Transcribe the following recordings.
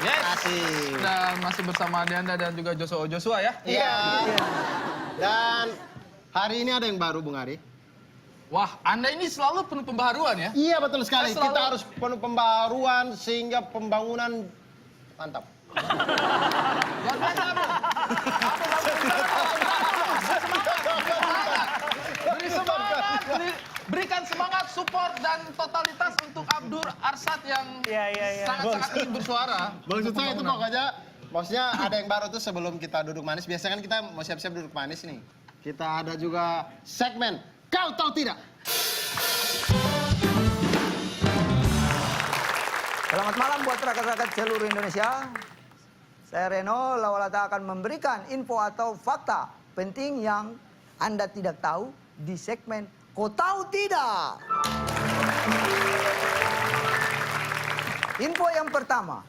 Yes. Asik. Dan masih bersama Anda dan juga Joshua ya. Iya. Dan hari ini ada yang baru, Bung Ari. Wah, Anda ini selalu penuh pembaharuan ya? Iya, betul sekali. Selalu- Kita harus penuh pembaruan sehingga pembangunan mantap. Luar biasa, Bung. Beri semangat, berikan semangat, support, dan totalitas untuk Abdur Arsad yang sangat-sangat ingin bersuara. Maksud saya itu pokoknya, maksudnya ada yang baru tuh sebelum kita duduk manis. Biasanya kan kita mau siap-siap duduk manis nih. Kita ada juga segmen Kau Tahu Tidak. Selamat malam buat rakyat-rakyat seluruh Indonesia. Saya Reno Lawalata akan memberikan info atau fakta penting yang Anda tidak tahu di segmen Kau Tahu Tidak. Info yang pertama.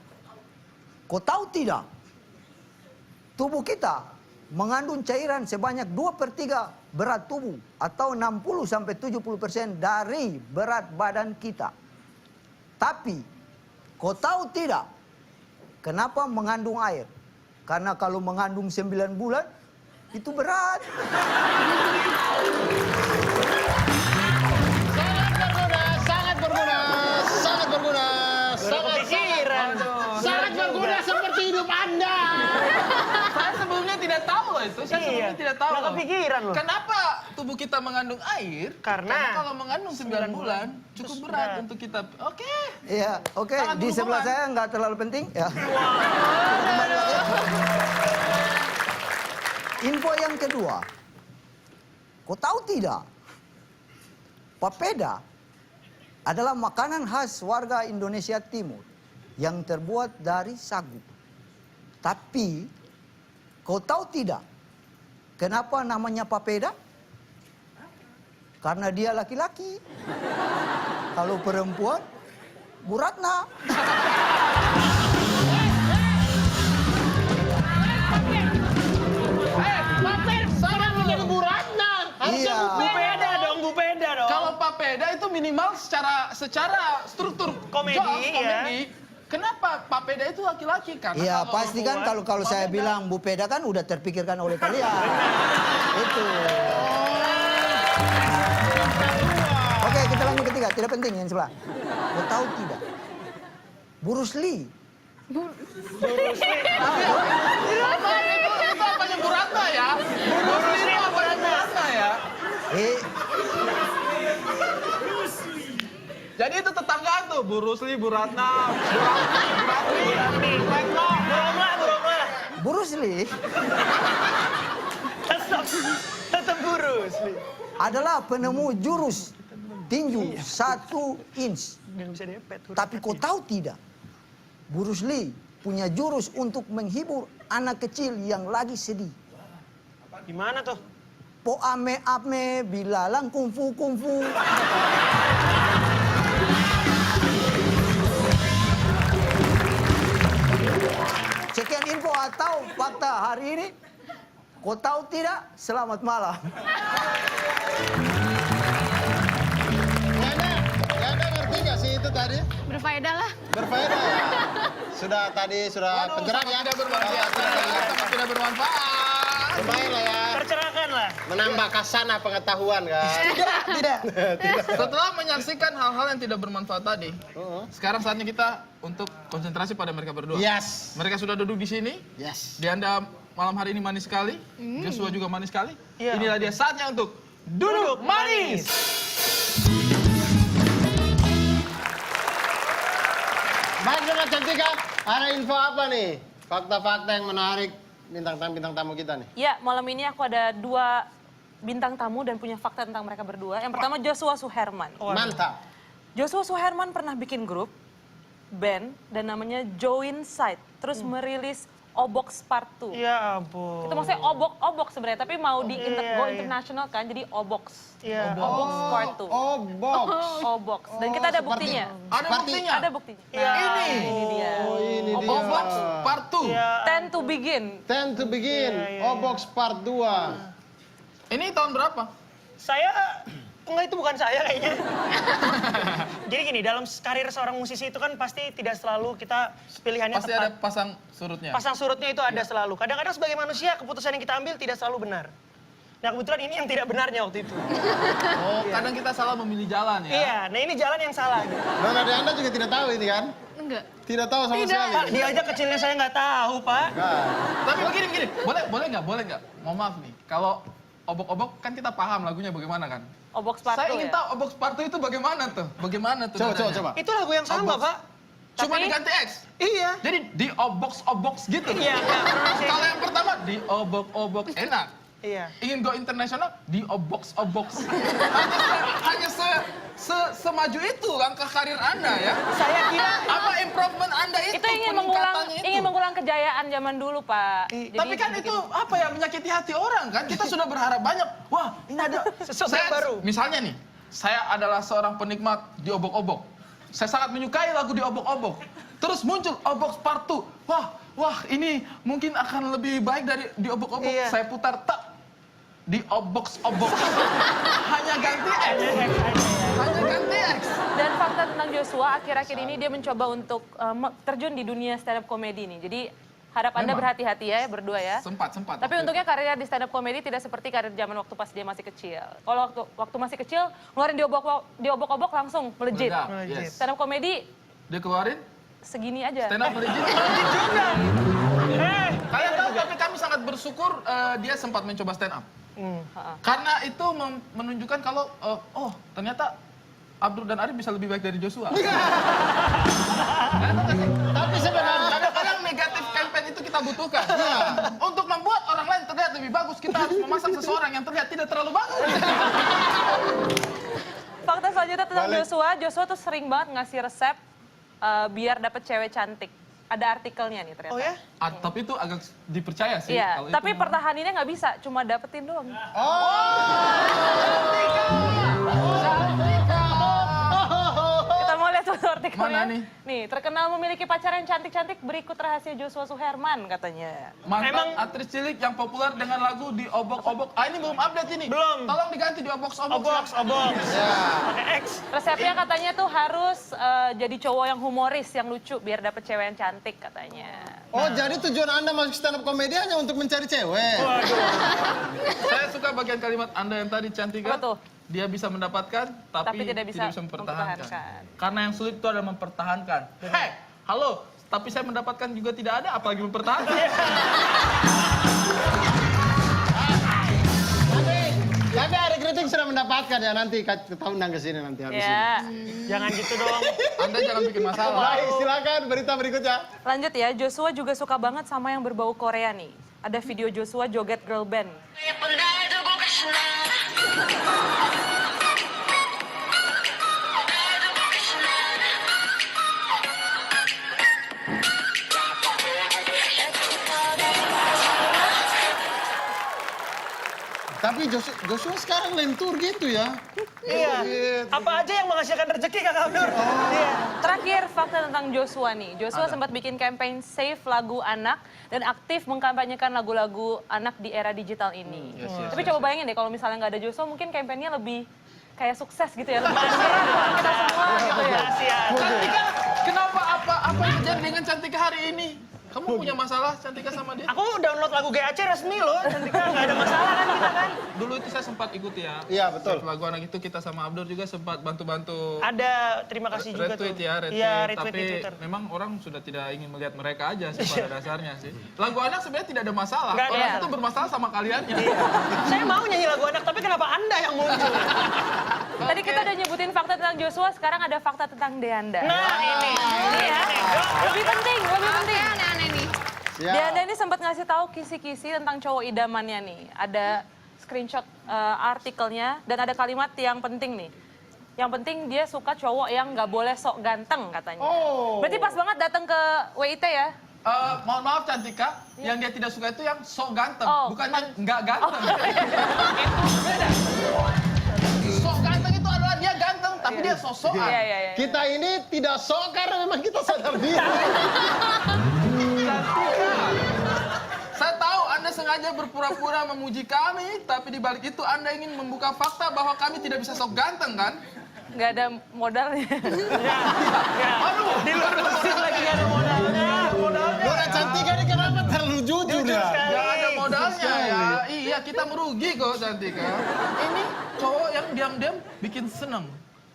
Kau tahu tidak? Tubuh kita mengandung cairan sebanyak 2/3 berat tubuh atau 60-70% dari berat badan kita. Tapi, kau tahu tidak kenapa mengandung air? Karena kalau mengandung 9 bulan, itu berat. Sangat berguna, sangat berguna, sangat berguna seperti hidup Anda. Saya sebelumnya tidak tahu itu. Saya sebelumnya tidak tahu. Nggak kepikiran loh. Kenapa tubuh kita mengandung air? Karena kalau mengandung 9 bulan cukup berat untuk kita. Oke. Iya, oke. Sangat Di sebelah berhubungan. saya nggak terlalu penting. Ya. Info yang kedua. Kau tahu tidak? Papeda adalah makanan khas warga Indonesia Timur yang terbuat dari sagu. Tapi, kau tahu tidak kenapa namanya papeda? Karena dia laki-laki. Kalau perempuan, Bu Ratna. Sangat menjadi Bu Ratna. Iya. Bupeda dong. Kalau papeda itu minimal secara struktur Komedi, komedi. Kenapa papeda itu laki-laki? Karena Iya, kalau pasti kan kalau saya papeda- bilang Bu Peda kan udah terpikirkan oleh kalian. Itu. Oke, kita lanjut ketiga. Tidak penting yang sebelah. Kau tahu tidak? Bruce Lee. Itu apanya Bu Ratna ya? Itu apanya Bu Ratna ya? Jadi itu tetangga tuh, Bu Rusli, Bu Ratna, Bu Ratni, Retno. Bruce Lee Tetap burus. adalah penemu jurus tinju 1 inch. Nggak bisa depet. Tapi kau tahu tidak? Bruce Lee punya jurus untuk menghibur anak kecil yang lagi sedih. Gimana tuh? Po ame bilalang kungfu. Sekian info atau fakta hari ini. Kau tahu tidak? Selamat malam. Anda ngerti gak sih itu tadi? Berfaedah lah. Berfaedah ya? Sudah pencerahan ya? Tidak bermanfaat. Sangat tidak bermanfaat. Lumayan lah ya. Tercerahkan lah. Menambah kasana pengetahuan kan? Tidak. Setelah menyaksikan hal-hal yang tidak bermanfaat tadi, sekarang saatnya kita untuk konsentrasi pada mereka berdua. Yes. Mereka sudah duduk di sini. Yes. Di Anda malam hari ini manis sekali. Joshua juga manis sekali. Iya. Inilah dia saatnya untuk duduk manis. Baik, Sobat Cantika, ada info apa nih? Fakta-fakta yang menarik bintang tamu kita nih. Ya, malam ini aku ada 2 bintang tamu dan punya fakta tentang mereka berdua. Yang pertama Joshua Suherman. Mantap. Joshua Suherman pernah bikin grup, band, dan namanya Join Side. Terus merilis Obox Part 2. Ya ampun. Itu maksudnya obok sebenarnya, tapi mau di go iya. international kan, jadi Obox. Iya. Obox Part 2. Oh, box. Obox. Dan kita ada seperti- buktinya. Ada buktinya. Ada buktinya. Iya. Ini dia. Oh, ini dia. Obox Part 2. Iya. Ten to begin. Ten to begin. Iya, iya. Oh, box part 2. Ini tahun berapa? Saya Enggak, itu bukan saya kayaknya. Jadi gini, dalam karir seorang musisi itu kan pasti tidak selalu kita pilihannya Pasti ada tepat. pasang surutnya. Pasang surutnya itu ada selalu. Kadang-kadang sebagai manusia keputusan yang kita ambil tidak selalu benar. Nah kebetulan ini yang tidak benarnya waktu itu. Oh, kadang kita salah memilih jalan ya. Iya, nah ini jalan yang salah. Gitu. Dan adik Anda juga tidak tahu ini kan? Enggak. Tidak tahu sama sekali. Pak, dia aja kecilnya saya nggak tahu, Pak. Nah, Tapi begini, boleh nggak? Mohon maaf nih, kalau obok-obok kan kita paham lagunya bagaimana kan? Obok Spartu Saya ingin ya? tahu obok Spartu itu bagaimana tuh? Bagaimana tuh? coba. nadanya? Itu lagu yang sama, Obok. Pak. Cuma Tapi- diganti X. Iya. Jadi di obok gitu. Iya, iya. Kalau yang pertama di obok enak. Iya. Ingin go internasional di obok. Hanya semaju itu langkah karir Anda ya. Saya kira Apa improvement Anda itu? Itu ingin mengulang, peningkatannya itu? ingin mengulang kejayaan zaman dulu, Pak. Jadi Tapi kan dibikin- itu apa ya, menyakiti hati orang kan? Kita sudah berharap banyak. Wah, ini ada Sesuatu yang baru. Misalnya nih, saya adalah seorang penikmat di obok-obok. Saya sangat menyukai lagu di obok-obok. Terus muncul obok Spartu. Wah, ini mungkin akan lebih baik dari di obok-obok. Iya. Saya putar tak di obok. Hanya ganti X. Hanya ganti X. Dan fakta tentang Joshua, akhir-akhir ini dia mencoba untuk terjun di dunia stand up comedy nih. Jadi harap Anda Memang. berhati-hati ya, berdua ya. Sempat. Tapi untungnya karirnya di stand up comedy tidak seperti karir zaman waktu pas dia masih kecil. Kalau waktu masih kecil, ngeluarin di obok-obok langsung melejit. Meledak, yes. Stand up comedy Dia keluarin segini aja. stand up melejit. Kalian tahu, tapi kami sangat bersyukur dia sempat mencoba stand up. Karena itu menunjukkan kalau ternyata Abdur dan Arif bisa lebih baik dari Joshua. tapi sebenarnya Kadang-kadang negatif campaign itu kita butuhkan. Untuk membuat orang lain terlihat lebih bagus, kita harus memasang seseorang yang terlihat tidak terlalu bagus. Fakta selanjutnya tentang Balik. Joshua tuh sering banget ngasih resep biar dapet cewek cantik. Ada artikelnya nih ternyata. Oh ya? Tapi itu agak dipercaya sih. Iya, kalau tapi itu. pertahaninnya nggak bisa, cuma dapetin doang. Kita mau lihat tuh artikelnya. Mana nih? Nih, terkenal memiliki pacar yang cantik-cantik, berikut rahasia Joshua Suherman katanya. Mantan Emang- aktris cilik yang populer dengan lagu di obok-obok. Ini belum update ini. Belum. Tolong diganti di obok-obok. Obok. Pakai X. Resepnya katanya tuh harus jadi cowok yang humoris, yang lucu, biar dapet cewek yang cantik katanya. Oh, jadi tujuan Anda masuk stand up komedi hanya untuk mencari cewek? Saya suka bagian kalimat Anda yang tadi cantik Apa kan? tuh? Dia bisa mendapatkan, tapi tidak bisa mempertahankan. mempertahankan. Karena yang sulit itu adalah mempertahankan. Hei, halo, tapi saya mendapatkan juga tidak ada, apalagi mempertahankan. Tapi hari kritik sudah mendapatkan ya, nanti kita undang ke sini nanti habis ini. Ya, Jangan gitu dong. Anda jangan bikin masalah. Baik, silakan berita berikutnya. lanjut ya. Joshua juga suka banget sama yang berbau Korea nih. Ada video Joshua joget girl band. Tapi Joshua sekarang lentur gitu ya. Iya. Apa aja yang menghasilkan rezeki Kak Abdur? Iya. Terakhir, fakta tentang Joshua nih. Joshua sempat bikin campaign Save lagu anak dan aktif mengkampanyekan lagu-lagu anak di era digital ini. Tapi coba bayangin deh kalau misalnya nggak ada Joshua, mungkin campaignnya lebih kayak sukses gitu ya. Lebih keren kita semua gitu ya. Kasihan. Cantika, kenapa apa yang terjadi dengan Cantika hari ini? Kamu punya masalah Cantika sama dia? Aku download lagu GAC resmi loh. Cantika nggak ada masalah kan kita kan. Dulu itu saya sempat ikuti ya. Iya, betul. Lagu anak itu kita sama Abdur juga sempat bantu-bantu. Ada, terima kasih juga tuh. Retweet ya, retweet. Iya, retweet Tapi di Twitter. memang orang sudah tidak ingin melihat mereka aja sih pada dasarnya sih. Lagu anak sebenarnya tidak ada masalah. Nggak ada. Orang itu bermasalah sama kaliannya. Saya mau nyanyi lagu anak, tapi kenapa Anda yang muncul? Tadi kita udah nyebutin fakta tentang Joshua, sekarang ada fakta tentang Deanda. Nah, ini. Ini ya. Lebih penting, lebih penting. Aneh-aneh nih. Siap. Deanda ini sempat ngasih tahu kisi-kisi tentang cowok idamannya nih. Ada screenshot artikelnya dan ada kalimat yang penting nih. Yang penting dia suka cowok yang nggak boleh sok ganteng katanya. Berarti pas banget datang ke WIT ya? Mohon maaf Cantika, yang dia tidak suka itu yang sok ganteng, Oh, bukan yang nggak ganteng. Itu beda. Sok ganteng itu adalah dia ganteng, tapi dia sok-sokan. Iya. Kita ini tidak sok karena memang kita sadar diri. Cantika, saya tahu Anda sengaja dia berpura-pura memuji kami, tapi di balik itu Anda ingin membuka fakta bahwa kami tidak bisa sok ganteng kan? Nggak ada modalnya. Aduh, Di luar mesin lagi nggak ada modalnya. Nona Cantika ini kenapa terlalu jujur ya? Gak ada modalnya ya. Iya, kita merugi kok Cantika. Ini cowok yang diam-diam bikin seneng.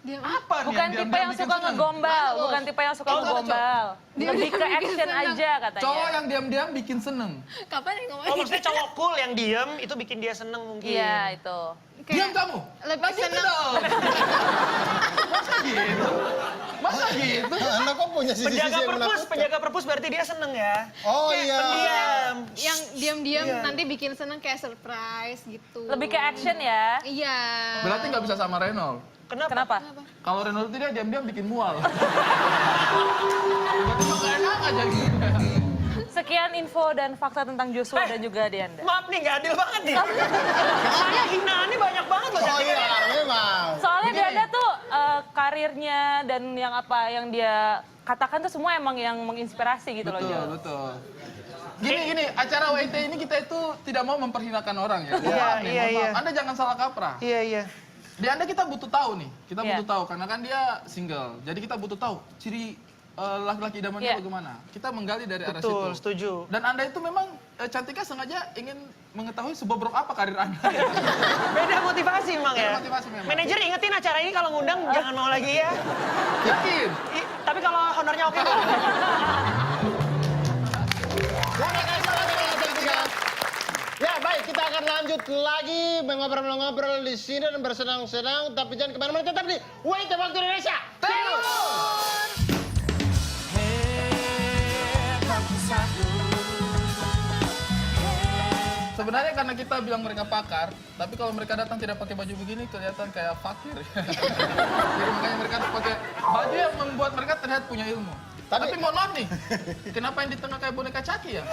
Apa nih Bukan yang tipe diam-diam yang bikin suka seneng? ngegombal, bukan tipe yang suka Oh, nggak ada, ngegombal. Lebih ke action aja katanya. Cowok yang diam-diam bikin seneng. Kapan yang ngomong Oh maksudnya cowok cool yang diem itu bikin dia seneng mungkin. Iya, itu. Diam kamu. Lebih Nah, gitu seneng. dong. Masa gitu? Masa gitu? Anda kok punya sisi-sisi yang menakutkan? Penjaga perpus berarti dia seneng ya. Oh iya. Pendiam. yang diam-diam Iya. nanti bikin seneng kayak surprise gitu. Lebih ke action ya. Iya. Berarti nggak bisa sama Renol. Kenapa? Kalau Renol itu dia diam-diam bikin mual. Tiba-tiba nggak enak aja gitu. Sekian info dan fakta tentang Joshua dan juga Dianda. Maaf nih, nggak adil banget nih. Saya hinaannya banyak banget loh. Oh iya, memang. Soalnya Dianda tuh karirnya dan yang apa yang dia katakan tuh semua emang yang menginspirasi gitu loh, Jo. Betul, betul. Gini, acara WIT ini kita itu tidak mau memperhinakan orang ya. Iya, Maaf nih, iya, mohon maaf. iya. Anda jangan salah kaprah. Iya, iya. Di Anda kita butuh tahu nih. Kita Iya. butuh tahu karena kan dia single. Jadi kita butuh tahu ciri laki-laki idamannya Iya. bagaimana. Kita menggali dari arah Betul, situ. setuju. Dan Anda itu memang Cantika sengaja ingin mengetahui sebobrok apa karir Anda. Beda motivasi memang ya. Beda motivasi memang. Manajer ingetin acara ini kalau ngundang jangan mau lagi ya. Yakin? Tapi kalau honornya oke kok. Terima kasih banyak Nona Cantika. Ya baik, kita akan lanjut lagi mengobrol-ngobrol di sini dan bersenang-senang. Tapi jangan kemana-mana, tetap di WIT Waktu Indonesia. Sebenarnya karena kita bilang mereka pakar, tapi kalau mereka datang tidak pakai baju begini kelihatan kayak fakir. Jadi makanya mereka harus pakai baju yang membuat mereka terlihat punya ilmu. Tapi mohon maaf nih, kenapa yang di tengah kayak boneka caki ya?